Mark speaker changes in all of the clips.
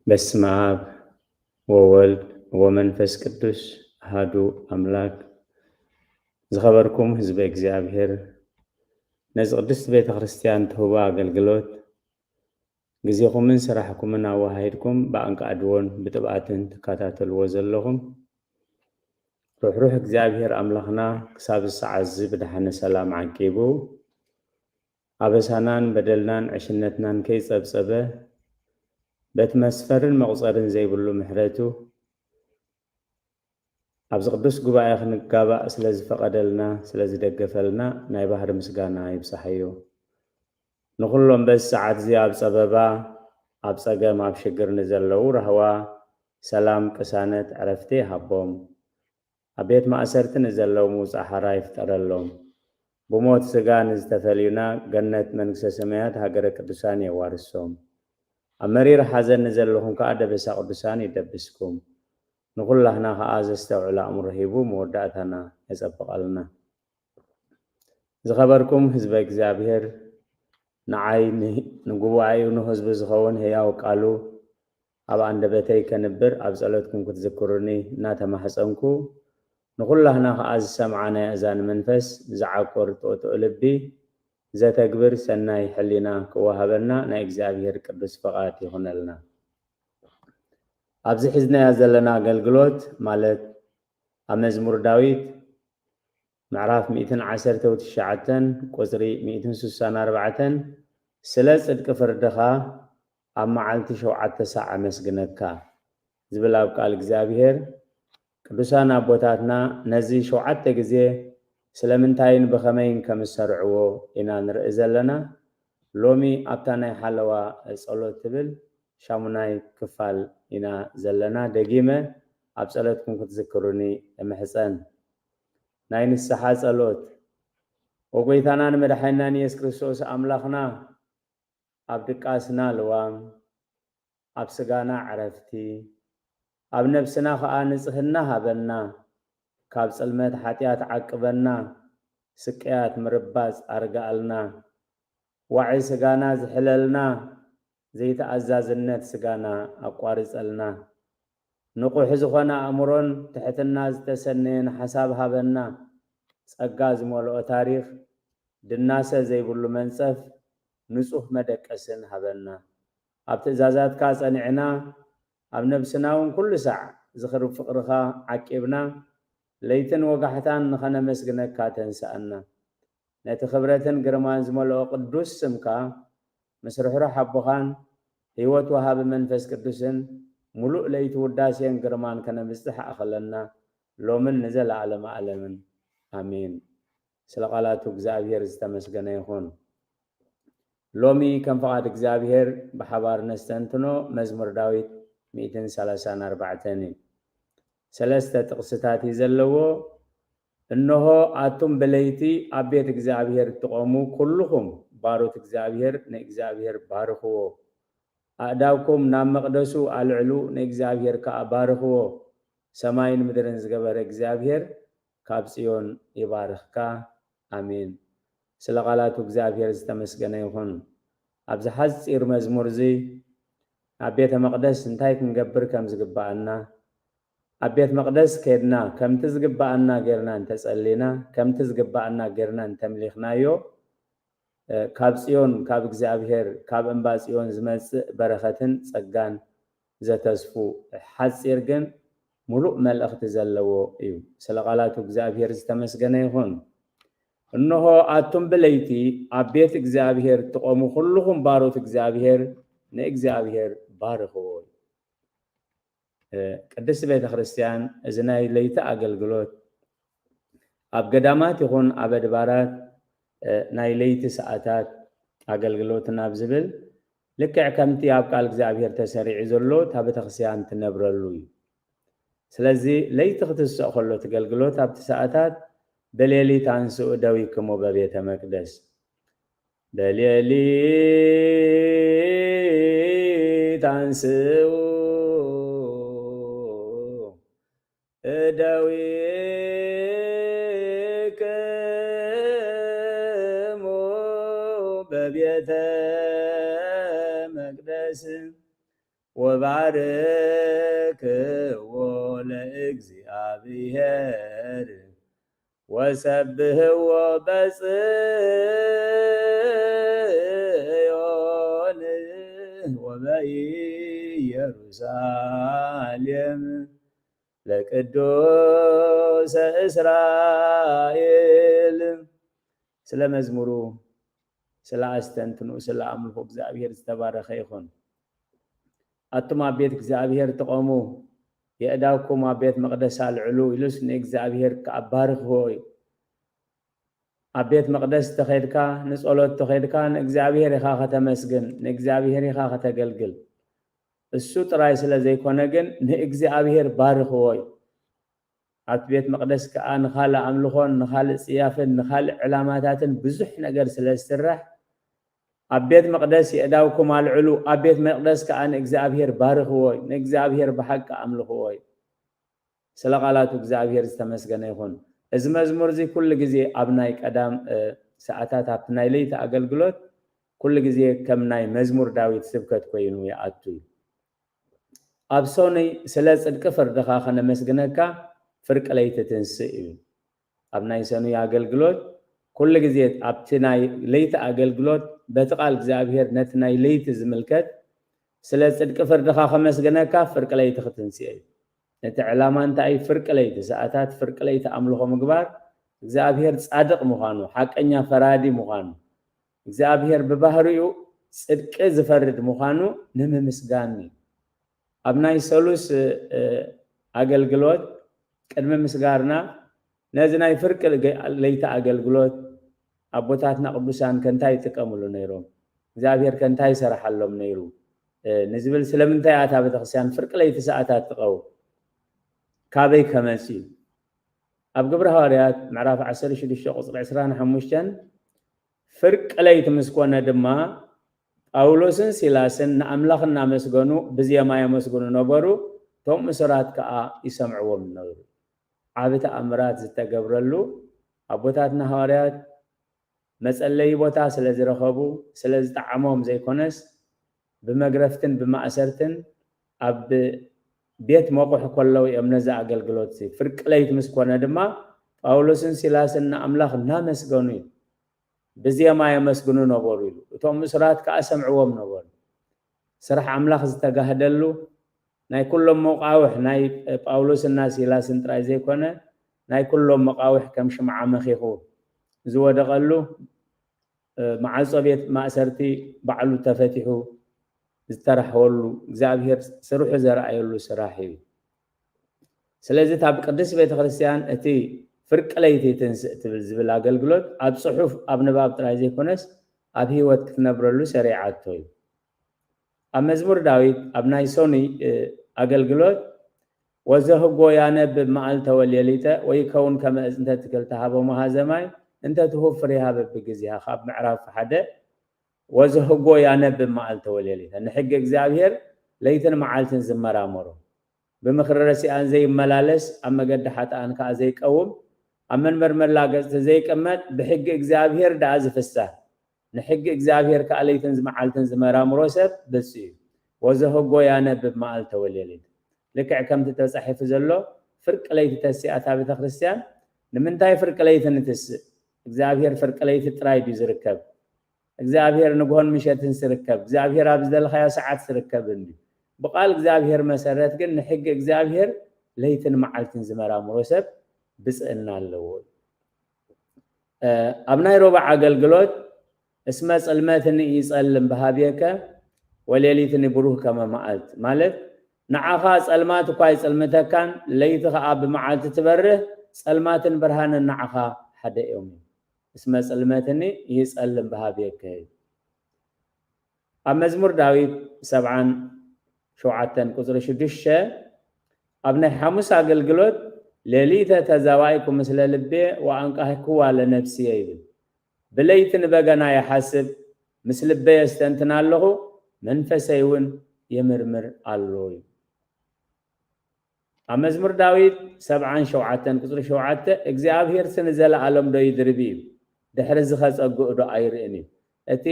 Speaker 1: በስመ አብ ወወልድ ወመንፈስ ቅዱስ አሐዱ አምላክ። ዝኸበርኩም ህዝበ እግዚአብሔር ነዚ ቅድስት ቤተ ክርስቲያን ትህቦ አገልግሎት ጊዜኹምን ስራሕኩምን አዋሃድኩም ብአንቃዕድዎን ብጥብኣትን ትከታተልዎ ዘለኹም ሩሕሩሕ እግዚአብሔር አምላኽና ክሳብ ሰዓት እዚ ብድሓነ ሰላም ዓቂቡ አበሳናን በደልናን ዕሽነትናን ከይጸብጸበ በቲ መስፈርን መቁፀርን ዘይብሉ ምሕረቱ ኣብዚ ቅዱስ ጉባኤ ክንጋባእ ስለ ዝፈቀደልና ስለ ዝደገፈልና ናይ ባህሪ ምስጋና ይብፃሕዮ። ንኩሎም በዚ ሰዓት እዚ ኣብ ፀበባ ኣብ ፀገም ኣብ ሽግር ንዘለዉ ረህዋ ሰላም ቅሳነት ዕረፍቲ ይሃቦም። ኣብ ቤት ማእሰርቲ ንዘለዉ ምውፃእ ሓራ ይፍጠረሎም። ብሞት ስጋ ንዝተፈልዩና ገነት መንግስተ ሰማያት ሃገረ ቅዱሳን የዋርሶም። ኣብ መሪር ሓዘን ንዘለኹም ከዓ ደበሳ ቅዱሳን ይደብስኩም። ንኩላህና ከዓ ዘስተውዕል ኣእምሮ ሂቡ መወዳእታና የፀብቐልና። ዝኸበርኩም ህዝበ እግዚአብሔር ንዓይ ንጉባኤኡ ንህዝቢ ዝኸውን ህያው ቃሉ ኣብ አንደበተይ ከንብር ኣብ ጸሎትኩም ክትዝክሩኒ እናተማሕፀንኩ ንኩላህና ከዓ ዝሰምዓና እዛን መንፈስ ዝዓቆር ጥቕጥቕ ልቢ ዘተግብር ሰናይ ሕሊና ክወሃበና ናይ እግዚአብሔር ቅዱስ ፈቃድ ይኹነልና። ኣብዚ ሒዝናያ ዘለና አገልግሎት ማለት ኣብ መዝሙር ዳዊት ምዕራፍ 119 ቁፅሪ 164 ስለ ጽድቂ ፍርድኻ ኣብ መዓልቲ 7 ሰዓት ኣመስግነካ ዝብል ኣብ ቃል እግዚአብሔር ቅዱሳን ኣቦታትና ነዚ 7 ግዜ ስለምንታይን ብኸመይን ከም ዝሰርዕዎ ኢና ንርኢ ዘለና። ሎሚ ኣብታ ናይ ሓለዋ ጸሎት ትብል ሻሙናይ ክፋል ኢና ዘለና። ደጊመ ኣብ ጸሎትኩም ክትዝክሩኒ እምሕፀን። ናይ ንስሓ ጸሎት ወጎይታናን መድሓኒናን ኢየሱስ ክርስቶስ ኣምላኽና ኣብ ድቃስና ልዋም ኣብ ስጋና ዕረፍቲ ኣብ ነብስና ከዓ ንጽህና ሃበና ካብ ጽልመት ሓጢአት ዓቅበና ስቅያት ምርባጽ ኣርጋአልና ዋዒ ስጋና ዝሕለልና ዘይተኣዛዝነት ስጋና ኣቋርጸልና ንቁሕ ዝኾነ ኣእምሮን ትሕትና ዝተሰነየን ሓሳብ ሃበና ጸጋ ዝመልኦ ታሪኽ ድናሰ ዘይብሉ መንጸፍ ንጹህ መደቀስን ሃበና ኣብ ትእዛዛትካ ጸኒዕና ኣብ ነብስና እውን ኩሉ ሰዕ ዝኽርብ ፍቕርኻ ዓቂብና ለይትን ወጋሕታን ንኸነመስግነካ ተንስአና ነቲ ክብረትን ግርማን ዝመልኦ ቅዱስ ስምካ ምስ ርሕሩሕ ኣቦኻን ህይወት ወሃቢ መንፈስ ቅዱስን ሙሉእ ለይቲ ውዳሴን ግርማን ከነብፅሕ ኣኸለና ሎምን ንዘለዓለመ ዓለምን ኣሜን። ስለ ቃላቱ እግዚአብሔር ዝተመስገነ ይኹን። ሎሚ ከም ፈቃድ እግዚአብሔር ብሓባር ነስተንትኖ መዝሙር ዳዊት 134 እዩ። ሰለስተ ጥቕስታት እዩ ዘለዎ። እነሆ ኣቱም በለይቲ ኣብ ቤት እግዚአብሔር ትቆሙ ኩልኩም ባሮት እግዚአብሔር ንእግዚአብሔር ባርኽዎ። ኣእዳውኩም ናብ መቅደሱ ኣልዕሉ ንእግዚአብሔር ከዓ ባርኽዎ። ሰማይን ምድርን ዝገበረ እግዚአብሔር ካብ ጽዮን ይባርኽካ ኣሜን። ስለ ቃላቱ እግዚአብሔር ዝተመስገነ ይኹን። ኣብዚ ሓፂር መዝሙር እዚ ኣብ ቤተ መቅደስ እንታይ ክንገብር ከም ዝግባአና ኣብ ቤት መቅደስ ከድና ከምቲ ዝግባአና ጌርና እንተጸሊና ከምቲ ዝግባአና ጌርና እንተምሊኽናዮ ካብ ጽዮን ካብ እግዚአብሔር ካብ እምባ ጽዮን ዝመጽእ በረኸትን ጸጋን ዘተስፉ ሓፂር ግን ሙሉእ መልእኽቲ ዘለዎ እዩ። ስለ ቃላቱ እግዚአብሔር ዝተመስገነ ይኹን። እነሆ ኣቱም ብለይቲ ኣብ ቤት እግዚአብሔር ትቆሙ ኩልኩም ባሮት እግዚአብሔር ንእግዚአብሔር ባርኽዎ። ቅድስቲ ቤተ ክርስቲያን እዚ ናይ ለይቲ አገልግሎት ኣብ ገዳማት ይኹን ኣብ ኣድባራት ናይ ለይቲ ሰዓታት አገልግሎት ናብ ዝብል ልክዕ ከምቲ ኣብ ቃል እግዚአብሔር ተሰሪዑ ዘሎ እታ ቤተክርስቲያን ትነብረሉ እዩ። ስለዚ ለይቲ ክትስቕ ከሎ ትገልግሎት ኣብቲ ሰዓታት በሌሊት አንስኡ ደዊክሞ በቤተ መቅደስ በሌሊት አንስኡ እደዊክሙ በቤተ መቅደስ وباركوا لإግዚአብሔር وسبحوا بصيون وبኢየሩሳሌም ለቅዱስ እስራኤል። ስለ መዝሙሩ ስለ አስተንትኑ ስለ አምልኮ እግዚአብሔር ዝተባረከ ይሁን። አቱም ኣብ ቤት እግዚአብሔር ተቆሙ የእዳውኩም ኣብ ቤት መቅደስ አልዕሉ ኢሉስ ንእግዚአብሔር ከአባርክዎ እዩ። ኣብ ቤት መቅደስ ተኸድካ ንጸሎት ተኸድካ ንእግዚአብሔር ኢኻ ከተመስግን ንእግዚአብሔር ኢኻ ከተገልግል እሱ ጥራይ ስለ ዘይኮነ ግን ንእግዚአብሔር ባርክዎ እዩ። ኣብ ቤት መቅደስ ከዓ ንኻልእ ኣምልኾን ንኻልእ ጽያፍን ንኻልእ ዕላማታትን ብዙሕ ነገር ስለ ዝስራሕ ኣብ ቤት መቅደስ የእዳውኩም አልዕሉ ኣብ ቤት መቅደስ ከዓ ንእግዚአብሔር ባርክዎ እዩ። ንእግዚአብሔር ብሓቂ ኣምልኽዎ እዩ። ስለ ቃላቱ እግዚአብሔር ዝተመስገነ ይኹን። እዚ መዝሙር እዚ ኩሉ ግዜ ኣብ ናይ ቀዳም ሰዓታት ኣብ ናይ ለይቲ ኣገልግሎት ኩሉ ግዜ ከም ናይ መዝሙር ዳዊት ስብከት ኮይኑ ይኣቱ እዩ። ኣብ ሰኑይ ስለ ጽድቂ ፍርድኻ ከነመስግነካ ፍርቂ ለይቲ ትንስእ እዩ። ኣብ ናይ ሰኑይ ኣገልግሎት ኩሉ ግዜ ኣብቲ ናይ ለይቲ ኣገልግሎት በቲ ቃል እግዚአብሔር ነቲ ናይ ለይቲ ዝምልከት ስለ ጽድቂ ፍርድኻ ከመስግነካ ፍርቂ ለይቲ ክትንስእ እዩ። ነቲ ዕላማ እንታይ ፍርቂ ለይቲ ሰዓታት ፍርቂ ለይቲ ኣምልኾ ምግባር እግዚአብሔር ጻድቕ ምዃኑ ሓቀኛ ፈራዲ ምዃኑ እግዚአብሔር ብባህሪኡ ጽድቂ ዝፈርድ ምዃኑ ንምምስጋን እዩ። ኣብ ናይ ሰሉስ ኣገልግሎት ቅድሚ ምስጋርና ነዚ ናይ ፍርቂ ለይቲ ኣገልግሎት ኣቦታትና ቅዱሳን ከንታይ ይጥቀምሉ ነይሮም እግዚአብሔር ከንታይ ይሰርሓሎም ነይሩ ንዝብል ስለምንታይ ኣታ ቤተክርስትያን ፍርቂ ለይቲ ሰዓታት ትቐው ካበይ ከመጽ እዩ። ኣብ ግብረ ሐዋርያት ምዕራፍ 16 ቁጽሪ 25 ፍርቂ ለይቲ ምስ ኮነ ድማ ጳውሎስን ሲላስን ንኣምላኽ እናመስገኑ ብዜማ የመስግኑ ነበሩ። እቶም እስራት ከዓ ይሰምዕዎም ነበሩ። ዓብ ተኣምራት ዝተገብረሉ ኣቦታትና ሐዋርያት መጸለይ ቦታ ስለ ዝረኸቡ ስለ ዝጠዓሞም ዘይኮነስ ብመግረፍትን ብማእሰርትን ኣብ ቤት መቁሕ ከለው እዮም ነዚ ኣገልግሎት ፍርቂ ለይቲ ምስ ኮነ ድማ ጳውሎስን ሲላስን ንኣምላኽ እናመስገኑ እዩ ብዜማ የመስግኑ ነበሩ ኢሉ እቶም እስራት ከዓ ሰምዕዎም ነበሩ። ስራሕ ኣምላኽ ዝተጋህደሉ ናይ ኩሎም መቃውሕ ናይ ጳውሎስና ሲላስን ጥራይ ዘይኮነ ናይ ኩሎም መቃውሕ ከም ሽምዓ መኺኹ ዝወደቐሉ ማዓጾ ቤት ማእሰርቲ ባዕሉ ተፈቲሑ ዝተራሕወሉ እግዚአብሔር ስርሑ ዘርአየሉ ስራሕ እዩ። ስለዚ ኣብ ቅዱስ ቤተክርስትያን እቲ ፍርቂ ለይቲ ትንስእ ትብል ዝብል ኣገልግሎት ኣብ ጽሑፍ ኣብ ንባብ ጥራይ ዘይኮነስ ኣብ ህይወት ክትነብረሉ ሰሪዓቶ እዩ። ኣብ መዝሙር ዳዊት ኣብ ናይ ሰኑይ ኣገልግሎት ወዘህጎ ያነብብ መዓልተ ወሌሊተ ወይከውን ከመ እንተ ትክል ተሃቦ መሃዘማይ እንተ ትሁብ ፍሬሃ በብግዜሃ ካብ ምዕራፍ 1 ወዘህጎ ያነብብ መዓልተ ወሌሊተ ንሕጊ እግዚአብሔር ለይትን መዓልትን ዝመራመሮ ብምኽሪ ረሲኣን ዘይመላለስ ኣብ መገዲ ሓጥኣን ከዓ ዘይቀውም ኣብ መንበር መላገጽቲ ዘይቅመጥ ብሕጊ እግዚአብሔር ደኣ ዝፍሳህ ንሕጊ እግዚአብሔር ከዓ ለይትን መዓልትን ዝመራምሮ ሰብ ብፁዕ እዩ። ወዘህጎ ያነብብ መዓልተ ወሌሊተ ልክዕ ከምቲ ተጻሒፉ ዘሎ ፍርቂ ለይቲ ተሲኣታ ቤተ ክርስቲያን ንምንታይ ፍርቂ ለይቲ ንትስእ? እግዚአብሔር ፍርቂ ለይቲ ጥራይ ድዩ ዝርከብ? እግዚአብሔር ንግሆን ምሸትን ዝርከብ እግዚአብሔር ኣብ ዝደለኻዮ ሰዓት ዝርከብ እንዲ ብቃል እግዚአብሔር መሰረት ግን ንሕጊ እግዚአብሔር ለይትን መዓልትን ዝመራምሮ ሰብ ብፅዕና ኣለዎ። ኣብ ናይ ሮብዕ ኣገልግሎት እስመ ጽልመትን ይጸልም በሃብየከ ወሌሊትን ብሩህ ከመ መዓልት ማለት ንዓኻ ጸልማት እኳ ይጸልምተካን ለይቲ ከዓ ብመዓልቲ ትበርህ ጸልማትን ብርሃንን ንዓኻ ሓደ እዮም። እስመ ጽልመትን ይጸልም በሃብየከ ኣብ መዝሙር ዳዊት 77 ቁጽሪ 6 ኣብ ናይ ሐሙስ ኣገልግሎት ሌሊተ ተዛዋይኩ ምስለ ልቤ ወአንቃህኩዋ ለነፍስየ ይብል ብለይቲ ንበገና ይሓስብ ምስ ልቤ የስተንትን ኣለኹ መንፈሰይ እውን የምርምር ኣሎ እዩ። ኣብ መዝሙር ዳዊት 77 ቁጽሪ 7 እግዚአብሔር ስንዘለዓለም ዶ ይድርቢ እዩ ድሕሪ ዝኸፀጉእ ዶ ኣይርእን እዩ እቲ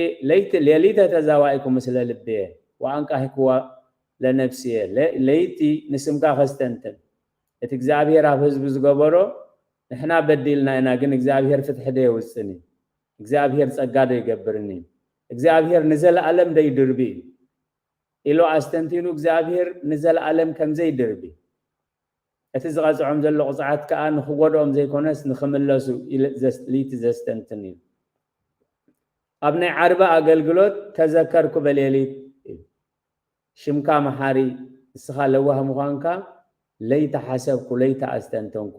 Speaker 1: ሌሊተ ተዛዋይኩ ምስለ ልቤ ወአንቃህኩዋ لنفسي ليتي نسمكا خستنتن اتجزابير افز بزغبرو احنا بديلنا انا جن اجزابير فتح دي وسني اجزابير ጸጋ ይገብርኒ እግዚአብሔር ንዘለ ዓለም ደይድርቢ ኢሎ አስተንቲኑ እግዚአብሔር ንዘለ ዓለም ከምዘይ ድርቢ እቲ ዝቀጽዖም ዘሎ ቁጽዓት ከኣ ንኽጎዶም ዘይኮነስ ንኽምለሱ ሊት ዘስተንትን ኣብ ናይ ዓርባ ኣገልግሎት ተዘከርኩ በሌሊት ሽምካ መሓሪ እስኻ ለዋህ ምዃንካ ለይተ ሓሰብኩ ለይተ ኣስተንተንኩ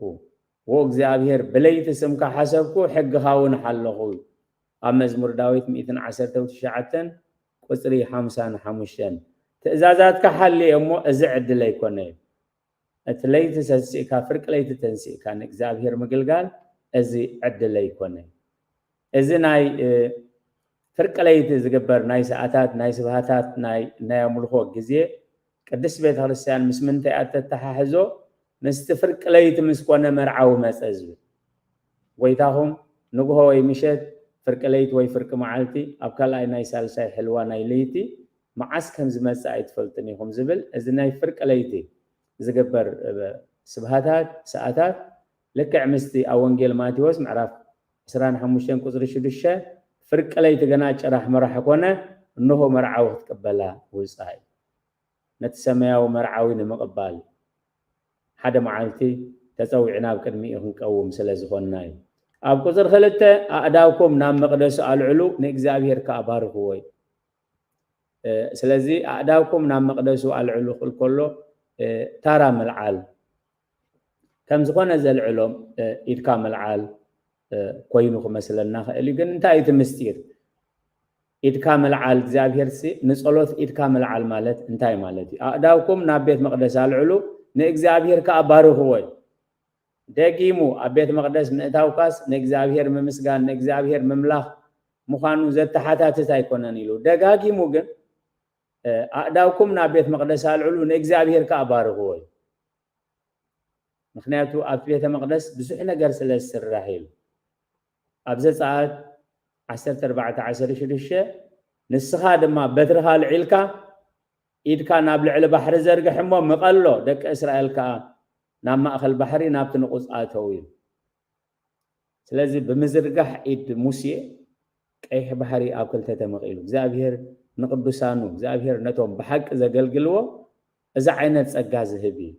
Speaker 1: ወእግዚአብሔር በለይተ ስምካ ሓሰብኩ ሕግኻውን ሓለኹ ኣብ መዝሙር ዳዊት 119 ቁጽሪ 55 ትእዛዛትካ ሓልየ እሞ እዚ ዕድል ኣይኮነ እቲ ለይቲ ተንሲእካ ፍርቂ ለይቲ ተንሲእካ ንእግዚአብሔር ምግልጋል እዚ ዕድል ኣይኮነ እዚ ናይ ፍርቂ ለይቲ ዝግበር ናይ ሰዓታት ናይ ስብሃታት ናይ ኣምልኾ ግዜ ቅዱስ ቤተ ክርስቲያን ምስ ምንታይ ኣተተሓሕዞ ምስቲ ፍርቂ ለይቲ ምስ ኮነ መርዓዊ መፀዝ ወይታኹም ንግሆ ወይ ምሸት ፍርቂ ለይቲ ወይ ፍርቂ መዓልቲ ኣብ ካልኣይ ናይ ሳልሳይ ሕልዋ ናይ ለይቲ መዓስ ከም ዝመጽእ ኣይትፈልጥን ኢኹም ዝብል እዚ ናይ ፍርቂ ለይቲ ዝግበር ስብሃታት ሰዓታት ልክዕ ምስቲ ኣብ ወንጌል ማቴዎስ ምዕራፍ 25 ቁጽሪ 6 ፍርቂ ለይቲ ገና ጭራሕ መራሕ ኮነ እንሆ መርዓዊ ክትቀበላ ውጻይ ነቲ ሰማያዊ መርዓዊ ንምቕባል ሓደ መዓልቲ ተፀዊዕና ኣብ ቅድሚኡ ክንቀውም ስለ ዝኾንና እዩ ኣብ ቁጽሪ 2 ኣእዳውኩም ናብ መቕደሱ ኣልዕሉ ንእግዚአብሔር ከኣባርኽዎ ስለዚ ኣእዳውኩም ናብ መቕደሱ ኣልዕሉ ክብል ከሎ ታራ መልዓል ከም ዝኾነ ዘልዕሎም ኢድካ መልዓል ኮይኑ ክመስለና ክእል ግን እንታይ እቲ ምስጢር ኢድካ መልዓል እግዚአብሔር ንጸሎት ኢድካ መልዓል ማለት እንታይ ማለት እዩ ኣእዳውኩም ናብ ቤት መቕደስ ኣልዕሉ ንእግዚአብሔር ከኣባርኽዎ ደጊሙ ኣብ ቤት መቕደስ ምእታውካስ ንእግዚአብሔር ምምስጋን ንእግዚአብሔር ምምላኽ ምዃኑ ዘተሓታትት ኣይኮነን ኢሉ ደጋጊሙ ግን ኣእዳውኩም ናብ ቤት መቕደስ ኣልዕሉ ንእግዚአብሔር ከኣባርኽዎ ምክንያቱ ኣብ ቤተ መቕደስ ብዙሕ ነገር ስለ ዝስራሕ ኢሉ ኣብ ዘጸአት 14:16 ንስኻ ድማ በትርኻ ልዒልካ ኢድካ ናብ ልዕሊ ባሕሪ ዘርግሕ እሞ ምቐሎ ደቂ እስራኤል ከዓ ናብ ማእኸል ባሕሪ ናብቲ ንቑፅ ኣተው እዩ ስለዚ ብምዝርጋሕ ኢድ ሙሴ ቀይሕ ባሕሪ ኣብ ክልተ ተመቒሉ እግዚአብሔር ንቅዱሳኑ እግዚአብሔር ነቶም ብሓቂ ዘገልግልዎ እዚ ዓይነት ጸጋ ዝህብ እዩ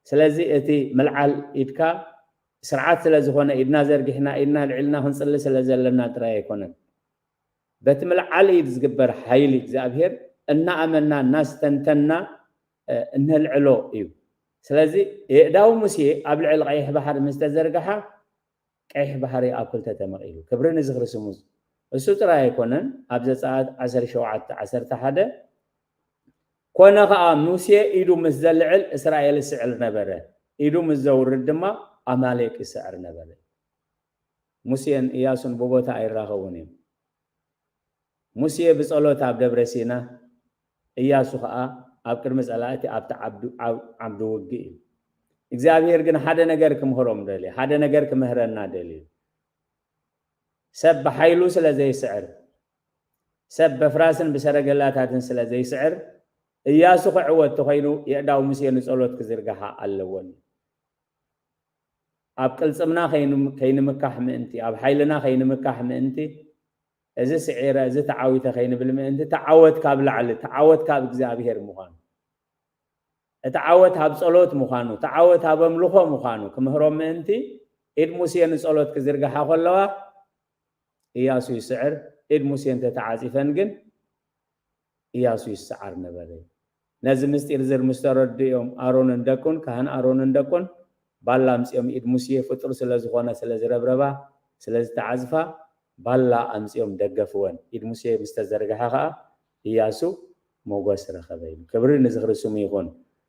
Speaker 1: ስለዚ እቲ መልዓል ኢድካ ስርዓት ስለ ዝኾነ ኢድና ዘርጊሕና ኢድና ልዕልና ክንጽሊ ስለ ዘለና ጥራይ ኣይኮነን በቲ መልዓል ኢድ ዝግበር ሓይሊ እግዚአብሔር እናኣመና እናስተንተና እንልዕሎ እዩ ስለዚ የእዳው ሙሴ ኣብ ልዕሊ ቀይሕ ባሕሪ ምስ ተዘርግሓ ቀይሕ ባሕሪ ኣብ ክልተ ተመቒሉ ክብሪ ንዝኽሪ ስሙ እሱ ጥራይ ኣይኮነን ኣብ ዘጸአት 17:11 ኮነ ከዓ ሙሴ ኢዱ ምስ ዘልዕል እስራኤል ይስዕር ነበረ ኢዱ ምስ ዘውርድ ድማ ኣማሌቅ ይስዕር ነበረ ሙሴን ኢያሱን ብቦታ ኣይራኸቡን እዮም ሙሴ ብጸሎት ኣብ ደብረ ሲና ኢያሱ ከዓ ኣብ ቅድሚ ጸላእቲ ኣብቲ ዓብዲ ውግእ እዩ እግዚአብሔር ግን ሓደ ነገር ክምህሮም ደልዩ ሓደ ነገር ክምህረና ደልዩ ሰብ ብሓይሉ ስለ ዘይስዕር ሰብ በፍራስን ብሰረገላታትን ስለ ዘይስዕር ኢያሱ ክዕወት ኮይኑ የእዳው ሙሴ ንጸሎት ክዝርግሓ ኣለዎን ኣብ ቅልጽምና ከይንምካሕ ምእንቲ ኣብ ሓይልና ከይንምካሕ ምእንቲ እዚ ስዒረ እዚ ተዓዊተ ከይንብል ምእንቲ ተዓወት ካብ ላዕሊ ተዓወት ካብ እግዚአብሔር ምዃኑ እቲ ዓወት ኣብ ጸሎት ምዃኑ ተዓወት ኣብ ኣምልኾ ምዃኑ ክምህሮም ምእንቲ ኢድ ሙሴ ንጸሎት ክዝርግሓ ከለዋ ኢያሱ ይስዕር ኢድ ሙሴ እንተተዓጺፈን ግን ኢያሱ ይስዓር ነበረ ነዚ ምስጢር ዝር ምስ ተረድዮም ኣሮንን ደቁን ካህን ኣሮንን ደቁን ባላ ኣምፂኦም ኢድ ሙሴ ፍጡር ስለ ዝኾነ ስለ ዝረብረባ ስለ ዝተዓዝፋ ባላ ኣምፂኦም ደገፍወን ኢድ ሙሴ ምስ ተዘርግሓ ከዓ ኢያሱ ሞገስ ረኸበ ኢሉ ክብሪ ንዝኽሪ ስሙ ይኹን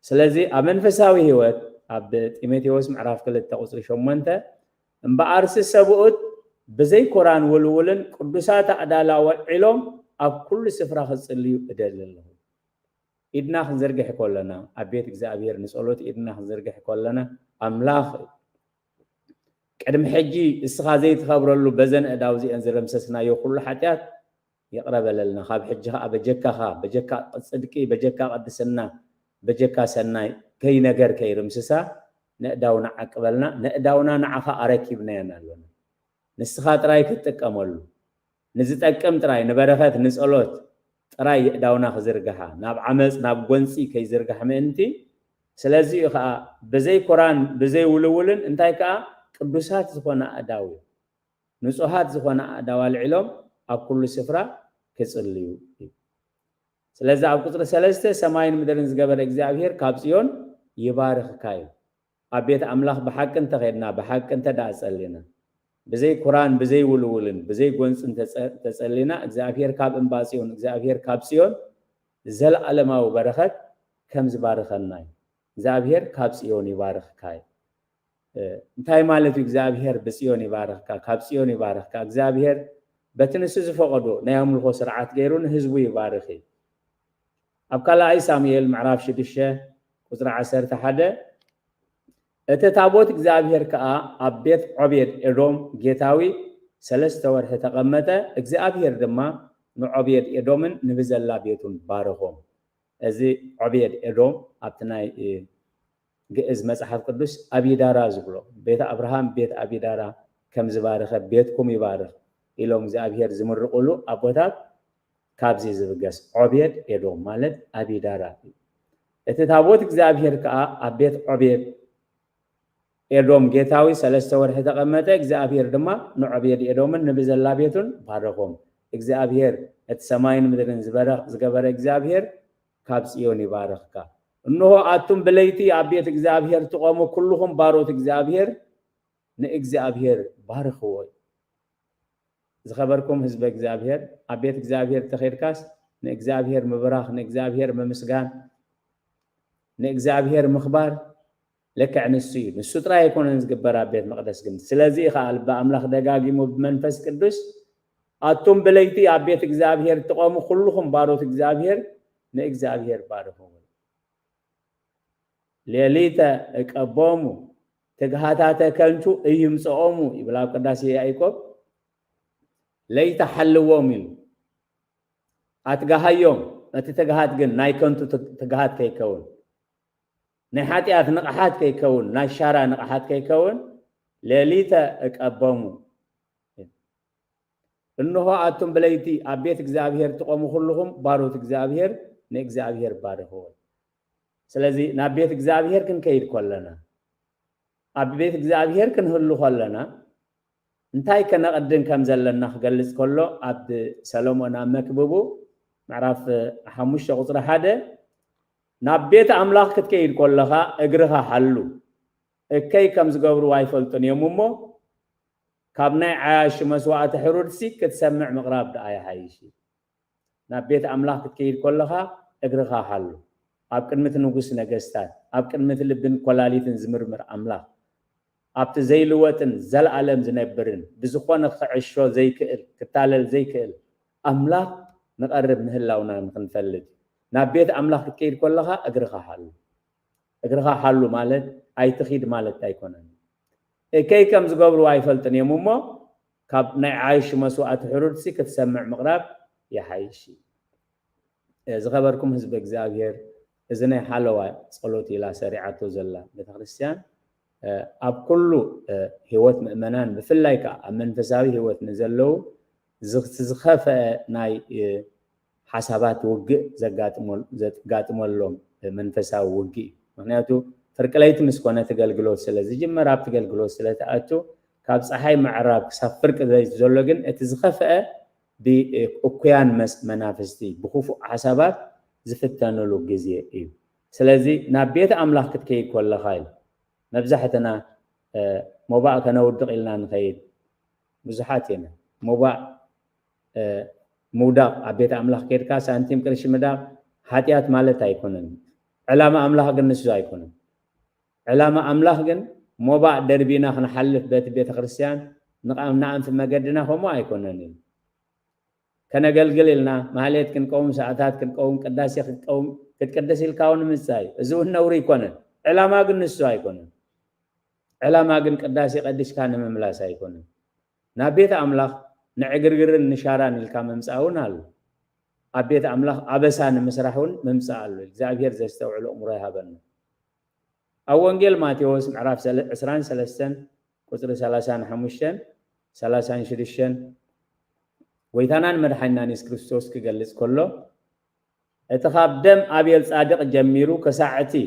Speaker 1: ስለዚ ኣብ መንፈሳዊ ህይወት ኣብ ጢሞቴዎስ ምዕራፍ 2 ቁጽሪ 8 እምበኣርሲ ሰብኡት ብዘይ ኮራን ውልውልን ቅዱሳት ኣዳላ ወዒሎም ኣብ ኩሉ ስፍራ ክጽልዩ እደሊ ኣለሁ ኢድና ክንዘርግሕ ከለና ኣብ ቤት እግዚአብሔር ንጸሎት ኢድና ክንዘርግሕ ከለና ኣምላኽ ቅድሚ ሕጂ እስኻ ዘይትኸብረሉ በዘን እዳው እዚአን ዝረምሰስናዮ ኩሉ ሓጢአት يقرب لنا خاب حجها بجكا صدقي بجكا قدسنا بجكا سناي كي نجر كي رمسسا نقداونا عقبلنا نقداونا نعفا أركبنا ينالونا نسخات راي كتقملو نزتقم تراي نبرخات نسألوت تراي يقداونا خزرقها ناب عمز ناب قنسي كي زرقها منتي سلازي بزي قرآن بزي ولولن انتاي كا قدسات زخونا أداوي نصوحات زخونا أداوى العلم أب كل سفرة كسليو سلازي أب قطر سلازته سماين مدرن زقبر اكزابير كابسيون يبارخ كايو أبيت أملاخ بحق انت غيرنا بحق انت دا أسألنا بزي قرآن بزي ولولن بزي قنس انت تسألنا اكزابير كاب انباسيون اكزابير كابسيون زل علماء برخت كم زبارخناي اكزابير كابسيون يبارخ كاي انتاي مالتو اكزابير بسيون يبارخ كا كابسيون يبارخ كا اكزابير بتنسو زفقدو نيام الخو سرعات غيرون هزبو يبارخي أبكالا أي ساميل معراف شدشة قصر عسر تحدى اتتابوت اكزابير كا أبيت عبيد إدوم جيتاوي سلسة ورح تقمته اكزابير دما نو عبيد إدومن نبزل لا بيتون بارخوم ازي عبيد إدوم أبتناي جئز مسحف قدس أبي دارا زبلو بيت أبراهام بيت أبي دارا كم زبارخ بيتكم يبارخ إلهم زابير زمر قولو أبوتات كابزي زبقس عبيد إدوم مالت أبي دارا اتتابوت اكزابير كا أبيت عبيد إدوم جيتاوي سلسة ورح تقمته اكزابير دما نو عبيد إدومن نبزل لا بيتون بارخوم اكزابير اتسماين مدرن زقبر اكزابير كابس إيوني بارخكا إنه آتم بليتي أبيت اكزابير تقوموا كلهم باروت اكزابير نإكزابير بارخوي زخبركم حزب اكزابير أبيت اكزابير تخير كاس نإكزابير مبراخ نإكزابير ممسغان نإكزابير مخبار لك عن السيد السطرة يكون نزقبر أبيت مقدس قمت سلازي خال بأملاخ دقاقي بمنفس قدس آتم بليتي أبيت اكزابير تقوموا كلهم باروت اكزابير نإكزابير بارخوي ليليتا اقبومو تقهاتاتا كنتو ايمصومو يبلا قداسي يعقوب ليتا حلووم يلو اتقهايوم اتتقهات جن ناي كنتو تقهات كيكون ناي حاتيات نقحات كيكون ناي شارع نقحات كيكون ليليتا اقبومو انه اتم بليتي ابيت اكزابير تقومو كلهم باروت اكزابير ناكزابير بارهو سلازي نابيت اكزابير كن كيد كلنا أبيت اكزابير كن هلو خلنا انتاي كنا قدن كم زلنا خجلس كله عبد سلومون مكبوبو معرف حموش قصر حدا نابيت أملاك كتكيد كلها اجرها حلو اكي كم زقبر وايفلتون يومو كابنا عاش مسوعة حرورسي كتسمع مغرب دعاية حيشي نابيت أملاك كتكيد كلها اجرها حلو أب كلمة نقص نجستان أب كلمة لبن كلاليت زمرمر أملاك أبت زي لوتن زل عالم زنبرن بزخوان خعشوا زي كئل كتالل زي كئل أملاك نقرب نهلاونا نخنفلد نابيت أملاك كير كلها أجرها حلو مالت أي تخيد مالت تايكونن كي كم زقبر وايفلتن يمومو كاب عايش مسوعة حرورسي كتسمع مغرب يا حيشي زغبركم حزب اكزابير إذن حلوة صلوتي لا سريعته زلا بتخريستيان أب كله هوت مؤمنان بفلايك منفساوي هوت نزلو زخف ناي حسابات وجه زقات مولهم منفساوي وجه معناته فرقلايت مسكونه تقلقلوت سلازي جمر اب تقلقلوت سلاتاتو كاب صحاي معراب سفرق زي زلوغن اتزخفه بأكيان منافستي بخوف حسابات زفتانلو غزيه اي سلازي نابيت املاك كتكي كل خايل مبزحتنا موبا كنودق إلنا نخيد بزحاتنا موبا مودا عبيت أملاح كيركا سانتيم كرش مدا حاتيات مالتا يكونن علامة أملاح جن نسوا يكونن علامة أملاح جن موبا دربينا خنا حلف بيت خريستيان نعم في مجدنا هو ما يكونن كنا قلقل لنا ماليت كن قوم ساعات كن قوم قداسي كن قوم كتقدسي الكون مساي زون نوري يكونن علامة جن نسوا يكونن علامة جن قداسي قديش كان مملاس يكونن نبيت أملاك نعجرجر نشاران الكام ممساون هالو أبيت أملاخ أبسان مسرحون ممسالو إجزابير زستوعلو أمره هبنا أول ماتيوس معرف عسران سلسن قصر سلاسان حموشن سلاسان شريشن ويتانان مدحنا نيس كريستوس كجلس كله اتخابدم أبيل صادق جميرو كساعتي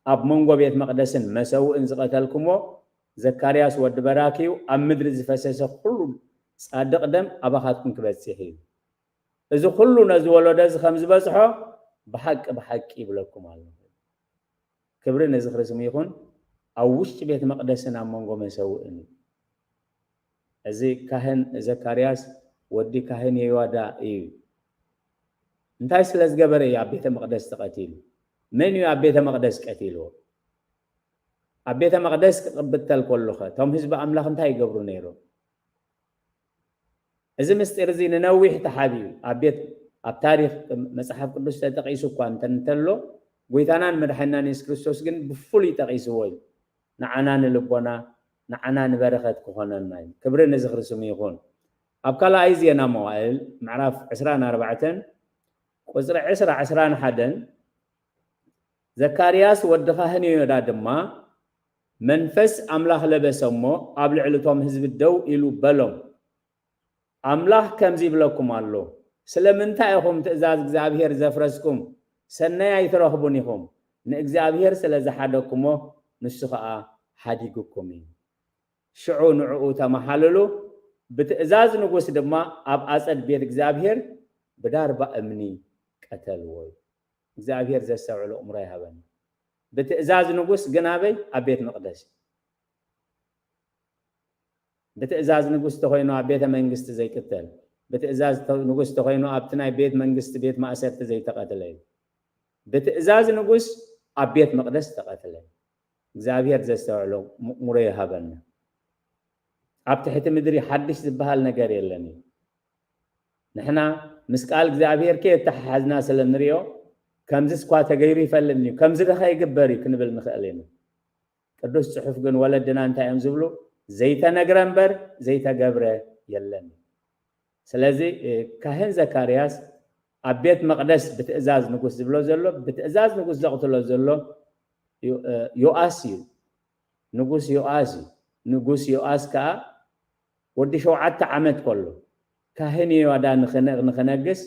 Speaker 1: أب منغو بيت مقدسن مسو انزقتلكمو زكارياس ود براكيو أم مدر زفسس كل صادق دم أباخاتكم كبتسيحي إذا كله نزولو دز خمس بصحو بحق يبلكم الله كبر نزخر سميخون أو وش بيت مقدسن أم منغو مسو إني أزي كاهن زكارياس ودي كاهن يوادا إيو انتاي سلاز قبري يا بيت مقدس تقتيل من يا بيت مقدس قتيلو بيت مقدس قبتل كله تم حزب املاح انتاي قبرو نيرو اذا مسترزين نويح تحابي بيت التاريخ مصحف قدس تقيسو كان تنتلو ويتانان مدحنا نيس كريستوس جن بفولي تقيسو وي نعنان لبونا نعنان بركات كهوننا كبر نزخر سميخون ابكلا ايزينا موائل معرف 24 وزرع عسران حدن زكارياس ودخاهن يودا دما منفس أملاح لبسمو قبل علتهم حزب الدو إلو بلوم أملاح كم زيب لكم الله سلمنتا يخم تأزاز إغزابير زفرسكم سنة يترهبونيهم نإغزابير سلزحادكمو نسخاء حديقكم شعو نعو تمحللو بتأزاز نقوس دما أب أسد بيت إغزابير بدار بأمني قتلوي إغزابير زستوعلو أمره هبن بتأزاز نقوس جنابي أبيت مقدس بتأزاز نقوس تخوينو أبيت منجست زي قتل بتأزاز نقوس تخوينو أبتناي بيت منجست بيت ما أسرت زي تقتلين بتأزاز نقوس أبيت مقدس تقتلين إغزابير زستوعلو أمره هبن أبتحت مدري حدش زبهال نقر يلني نحنا مسقال إغزابير كي تححزنا سلنريو كمزس كوا تغيري فلني كمز دخا يغبري كنبل مخالين قدوس صحف جن ولدنا انت يمزبلو زيت نغرنبر زيت غبره يلن سلازي كاهن زكارياس ابيت مقدس بتأزاز نقوس زبلو زلو بتأزاز نقوس زقتلو زلو يؤاسي نقوس يؤاسكا ودي شوعت عمت كله كاهن يودا نخنقس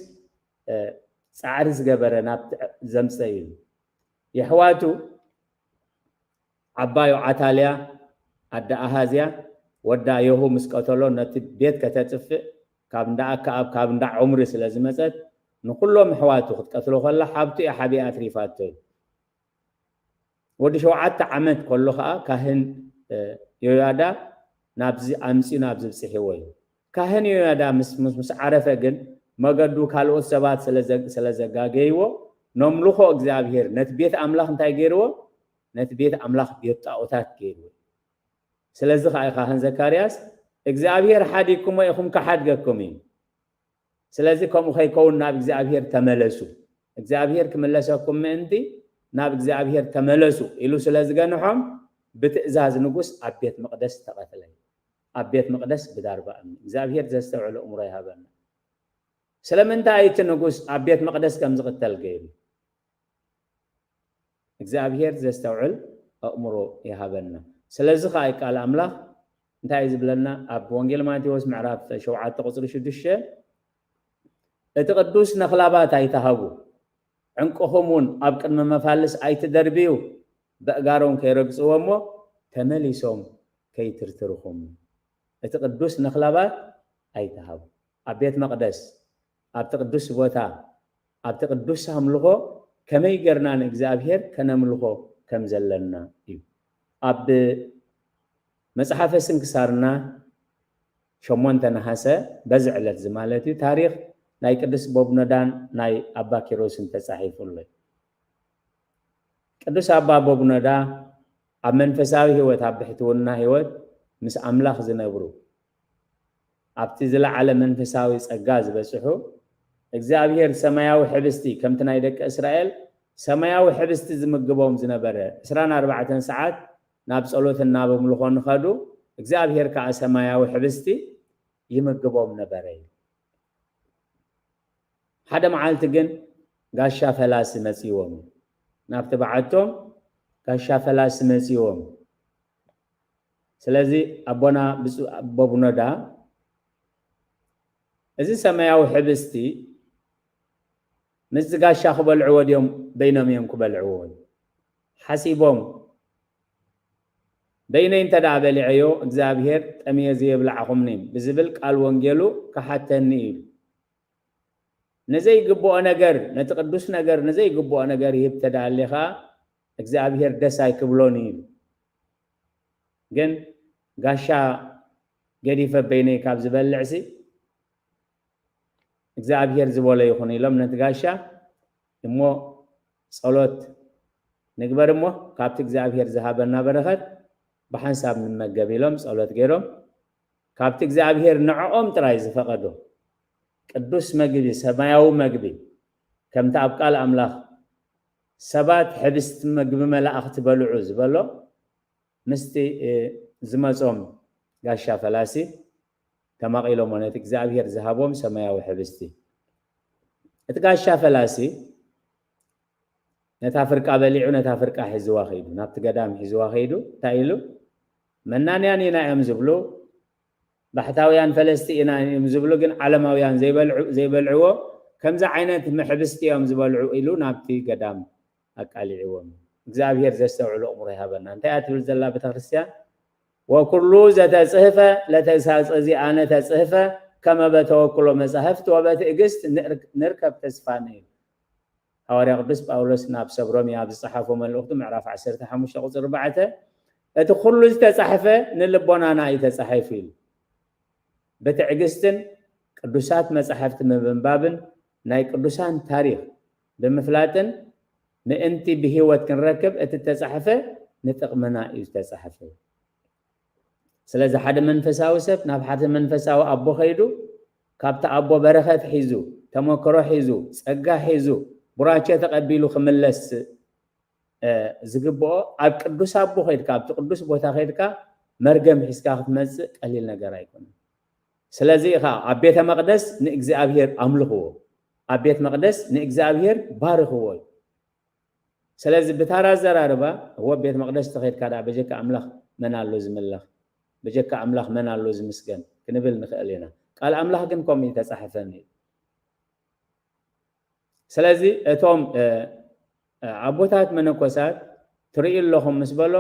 Speaker 1: صعرس جبرنا زمسيل يحواتو عبايو عتاليا أدى أهازيا ودا يهو مسكتلو نت بيت كتتف كابندا كاب كابندا عمري سلازمت نقولهم حواتو قتلو خلا حابتي أحبي أتريفاتو ودي شو عت عمت كله كاهن يودا نابزي أمسي نابزي سحوي كاهن يودا مس عرفه جن مغدو كالو سبات سلازغاغيو نملخو اغزابير نت بيت املاح انتاي غيرو نت بيت املاح بيت طاوتات غيرو سلازخ اي خاهن زكارياس اغزابير حديكم يخم كحدغكم سلازكم خيكون ناب اغزابير تملسو اغزابير كملسكم انتي ناب اغزابير تملسو الو سلازغنحم بتئزاز نغوس ابيت مقدس تقتلين ابيت مقدس بداربا اغزابير زستوعل امره هبن سلمنتا ايت نغوس ابيت مقدس كم زقتل غير اغزابير زستوعل امره يهبنا سلازخ اي قال املاح انتاي زبلنا اب وانجيل ماتيوس معراف شوعات قصر شدشه اتقدوس نخلابات ايتهبو عنقهمون اب قدم مفالس ايتدربيو بأغارون كيرغصومو تمليسوم كيترترخم اتقدوس نخلابات ايتهبو ابيت مقدس اب تقدس بوتا اب تقدس املخو كمي غرنان اغزابير كنملخو كم زلنا اب مصحف سنكسارنا شمونت نحاسه بزعلت زمالتي تاريخ ناي قدس بوبندان ناي ابا كيروسن تصحيفولله قدس ابا بوبندا اب منفساوي هوت اب حتونا هوت مس املاح زنبرو ابتي زلا على منفساوي صغاز بصحو እግዚአብሔር ሰማያዊ ሕብስቲ ከምቲ ናይ ደቂ እስራኤል ሰማያዊ ሕብስቲ ዝምግቦም ዝነበረ 24 ሰዓት ናብ ጸሎትና በምልኾ ንኸዱ እግዚአብሔር ከዓ ሰማያዊ ሕብስቲ يمجبهم نبري حدا معالت جن قاشا فلاس مسيوم نابت بعتهم قاشا فلاس مسيوم سلازي أبونا بابونا دا إذا سماياو حبستي مز قاشا خبل عود يوم بينهم يوم قبل عود حسيبهم بينين تدع بلعيو اكزابير تميز يبلعهم نيم بزبل قال وانجيلو كحتني نزي قبو نجر نتقدس نجر نزي قبو نجر يبتدع لها اكزابير دساي كبلوني جن قاشا قريفة بيني كاب زبل العسي اكزابير زبولا يخوني لم نتقاشا يمو صلوت نقبر مو كابت اكزابير زهابنا برخت بحنساب من مجابيلهم صلوت غيرهم كابت اكزابير نعوم ترايز فقدو قدوس مجبي سماياو مجبي كم تابقى الاملاح سبات حبست مجبي ملاخت بلعوز بلو مستي زمصوم غاشا فلاسي كما قيلوا منت اكزابير ذهبهم سماياو حبستي اتغاشا فلاسي نتافرق بليعو نتافرق حزوا خيدو نابت قدام حزوا خيدو تايلو منانيان ينا يمزبلو بحثاويان فلسطينا يمزبلو جن علماويان زي بلعو كمزا عينت محبستي يمزبلعو إلو نابتي قدام أقالي عوام እግዚአብሔር ዘስተውዕሉ እምሮ ይሃበና እንታይ አትብል ዘላ ቤተክርስቲያን ወኩሉ ዘተጽሕፈ ለተግሳጽ ዚአነ ተጽሕፈ ከመ በተወክሎ መጻሕፍት ወበትዕግስት ንርከብ ተስፋነ ሐዋርያ ቅዱስ ጳውሎስ ናብ ሰብሮም ያብ ዝጽሐፎ መልእክቱ ምዕራፍ 15 ቁጥር 4 እቲ ኩሉ ዝተጻሕፈ ንልቦናና ይተጻሕፍ ኢሉ በትዕግስትን ቅዱሳት መጻሕፍት ምንባብን ናይ ቅዱሳን ታሪኽ ብምፍላጥን ምእንቲ ብህይወት ክንረክብ እቲ ተጻሕፈ ንጥቕምና እዩ ተጻሕፈ ስለዚ ሓደ መንፈሳዊ ሰብ ናብ ሓደ መንፈሳዊ አቦ ኸይዱ ካብቲ አቦ በረኸት ሒዙ ተመክሮ ሒዙ ጸጋ ሒዙ ቡራቸ ተቀቢሉ ክምለስ ዝግብኦ ኣብ ቅዱስ አቦ ኸይድካ ኣብቲ ቅዱስ ቦታ ኸይድካ መርገም ሒዝካ ክትመጽእ ቀሊል ነገር ኣይኮነን ስለዚ ኢኻ ኣብ ቤተ መቅደስ ንእግዚአብሔር አምልኽዎ ኣብ ቤተ መቅደስ ንእግዚአብሔር ባርኽዎ ስለዚህ በታራ ዘራርባ هو ቤት መቅደስ ተኸይድካ ዳ በጀካ አምላኽ መን አሎ ዝምለኽ በጀካ አምላኽ መን አሎ ዝምስገን ክንብል ንኽእል ኢና ቃል አምላኽ ግን ቆም ተጻሕፈኒ ስለዚህ እቶም አቦታት መነኮሳት ትርኢ ኣለኹም ምስ በሎ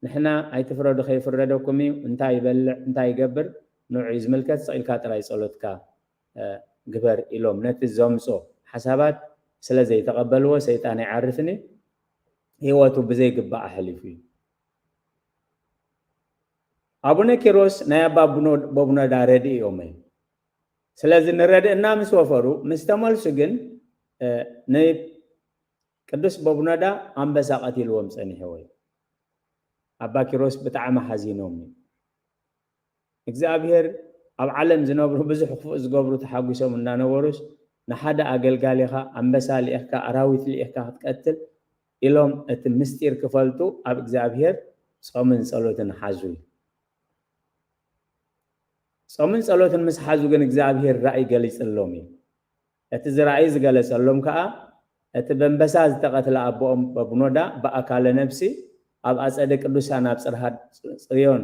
Speaker 1: ንሕና ኣይትፍረዱ ከይፍረደኩም እዩ እንታይ ይበልዕ እንታይ ይገብር ንዑ ዝምልከት ጸኢልካ ጥራይ ጸሎትካ ግበር ኢሎም ነቲ ዘምጾ ሓሳባት ስለዚ ተቀበልዎ ሰይጣን ይዓርፍኒ ህይወቱ በዘይ ግባእ አሕሊፉ አቡነ ኪሮስ ናይ አባ ቦቡነ ዳረዲ እዮም ስለዚ ንረድእና ምስ ወፈሩ ምስ ተመልሱ ግን ናይ ቅዱስ ቦቡነ ዳ አንበሳ ቀቲልዎም ጸኒሕዎ አባ ኪሮስ ብጣዕሚ ሓዚኖም እግዚአብሔር ኣብ ዓለም ዝነብሩ ብዙሕ ክፉእ ዝገብሩ ተሓጒሶም እናነበሩስ ንሓደ አገልጋሊኻ አንበሳ ሊእካ አራዊት ሊእካ ክትቀትል ኢሎም እቲ ምስጢር ክፈልጡ ኣብ እግዚአብሔር ጾምን ጸሎትን ሓዙ ጾምን ጸሎትን ምስ ሓዙ ግን እግዚአብሔር ራእይ ገሊጽሎም እቲ ዝራእይ ዝገለጸሎም ከዓ እቲ በንበሳ ዝተቀተለ አቦኦም በቡኖዳ በአካለ ነፍሲ ኣብ አጸደ ቅዱሳን ኣብ ጽርሐ ጽዮን